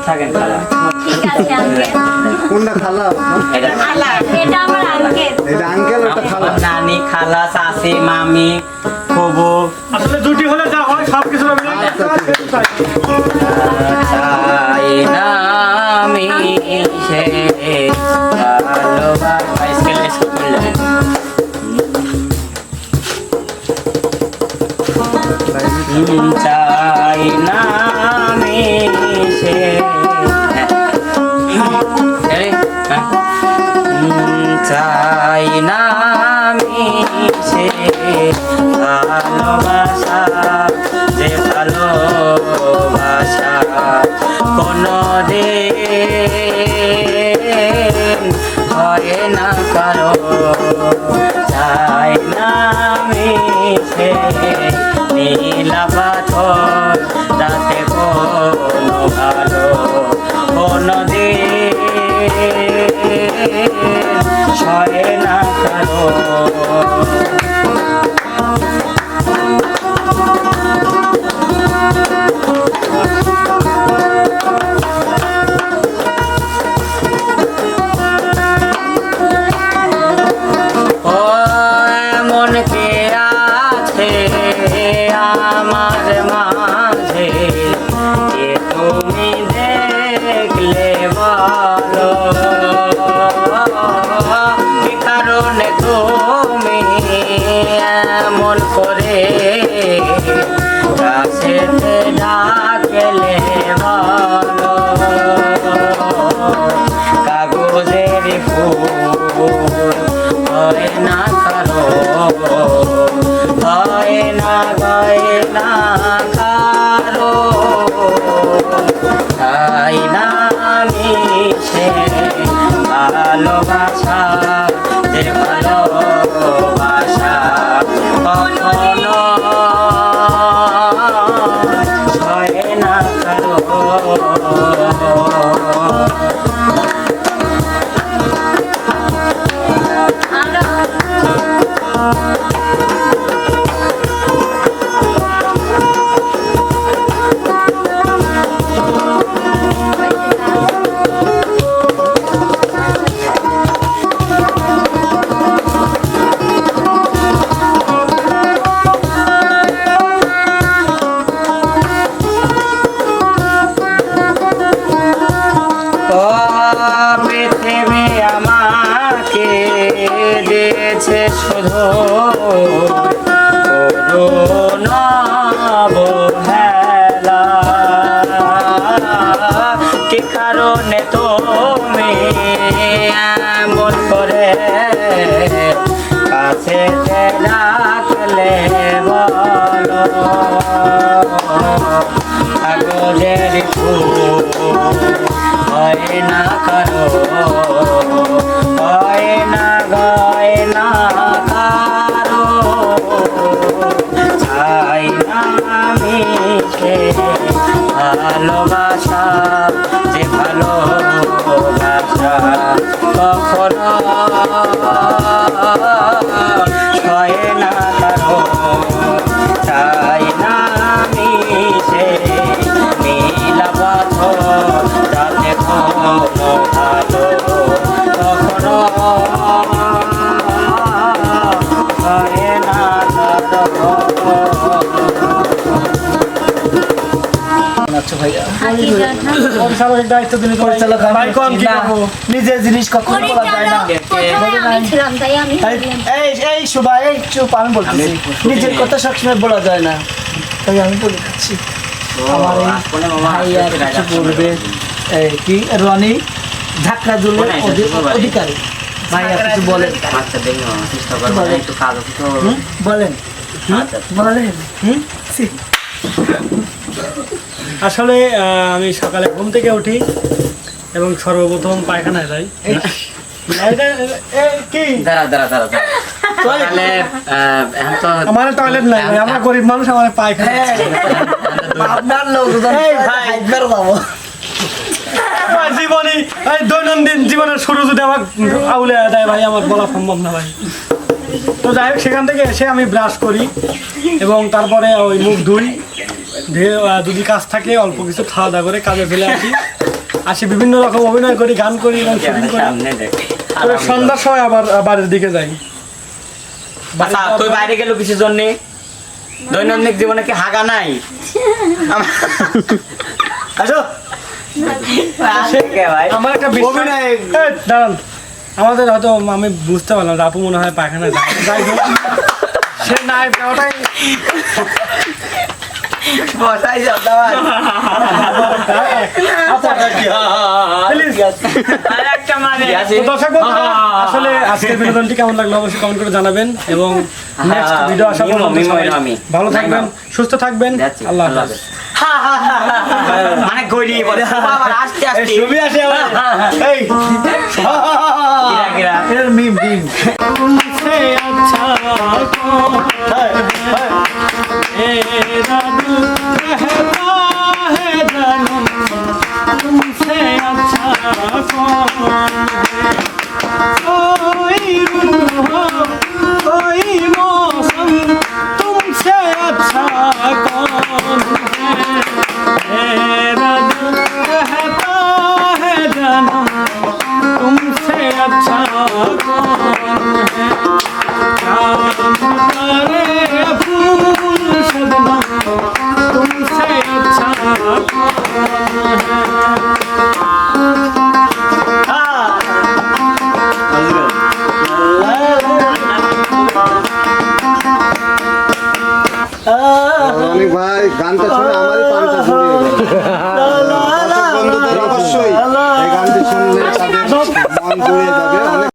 থাকেন খালা। ঠিক আছে আঙ্কেল। কোনটা খালা? এটা খালা, এটা আমার আঙ্কেল। এটা আঙ্কেল, ওটা খালা। নানি, খালা, চাচি, মামি, ফুবু। আসলে দুটি হলে যা হয় সব কিছু চাই না আমি সে ভালোবাসা। স্কেলে স্কুল যাই। চাই না আমি সে চাই না আমি সে ভালোবাসা, যে ভালোবাসা কোনো দিন হয় না কারো। চাই না আমি সে নীলা পাথর, যাতে কোনো ভালো কোনো দিন সয় না কারো। মন কে আছে আমার মাঝে, কে তুমি দেখলে বলো, কি কারণে তুমি এমন করে কাছেতে ডাকলে বলো। কাগজের ফুল হয় না কারো, হয় না কারো। তাই না আমি সে ভালোবাসা, যে ভালোবাসা কখনো হয় না কারো। পৃথিবী আমাকে দিয়েছে শুধু করুণ অবহেলা, কি কারণে তুমি এমন করে কাছে রাখলে বলো। কাগজের ফুল হয় না কারো, হয় না কারো। চাই না আমি সে ভালোবাসা, যে ভালোবাসা কখনো হয় না কারো। চাই না আমি সে নীলা পাথর, যাতে কোনো ভালো কখনো হয় না কারো। পরিচালকের দায়িত্ব দিলে পরিচালক ভাই কোন কি করবো, নিজের জিনিস কখনো বলা যায় না। প্রথমে আমি ছিলাম, তাই আমি বললাম। এই সুভা, এই চুপ, আমি বলতেছি নিজের কথা সবসময় বলা যায় না, তাই আমি বলে দিচ্ছি। আমার এই ভাইয়া কিছু বলবে, কি রনি ঝাঁকড়া জুলের অধিকারী ভাইয়া কিছু বলেন। আচ্ছা দেখি চেষ্টা করবো, একটু কাজ আছে তো। বলেন আচ্ছা বলেন। আসলে আমি সকালে ঘুম থেকে উঠি এবং সর্বপ্রথম পায়খানায় যাই। কি দাঁড়া দাঁড়া দাঁড়া দাঁড়া। তাহলে এখন তো আমার টয়লেট নাই, আমরা গরিব মানুষ, আমার পায়খানা। আপনার লোকজন জীবনে দৈনন্দিন জীবনের শুরু যদি আমার আউলে দেয় ভাই, আমার বলা সম্ভব না ভাই। তো যাই হোক, সেখান থেকে এসে আমি ব্রাশ করি এবং তারপরে ওই মুখ ধুই, যদি কাজ থাকে অল্প কিছু খাওয়া দাওয়া করে কাজে ফেলে আসি। আসি বিভিন্ন রকম অভিনয় করি, গান করি এবং শুটিং করি। সামনে দেখ তারপরে সন্ধ্যার সময় আবার বাড়ির দিকে যাই। আচ্ছা তুই বাইরে গেল কিসের জন্য? দৈনন্দিন জীবনে কি হাগা নাই? আসো ভাই আমার একটা বিশ্বাস, এই, দাঁড়ান, আমাদের হয়তো আমি বুঝতে পারলাম যে আপু মনে হয় পায়খানা যায়, যাই হোক, সে নাই ওটাই বসাই যাও দাওয়ার আরেকটা মানে তো দর্শক বন্ধুরা, আসলে আজকের বিনোদনটি কেমন লাগলো অবশ্যই কমেন্ট করে জানাবেন এবং নেক্সট ভিডিও আসা পর্যন্ত সবাই ভালো থাকবেন, সুস্থ থাকবেন, আল্লাহ হাফেজ। মানে গড়ি বলে আবার আস্তে আস্তে ছবি আসে আবার এই কিরা কিরা এর মিম तुमसे अच्छा कौन मेरा दिल कहता है जन्म, तुमसे अच्छा कौन है? कोई रूह हो कोई मौसम, तुमसे अच्छा कौन है? मेरा दिल कहता है जन्म, तुमसे अच्छा कौन है? तारे फूल शबनम, तुमसे अच्छा कौन অনেক ভাই গানটা শুনে আমার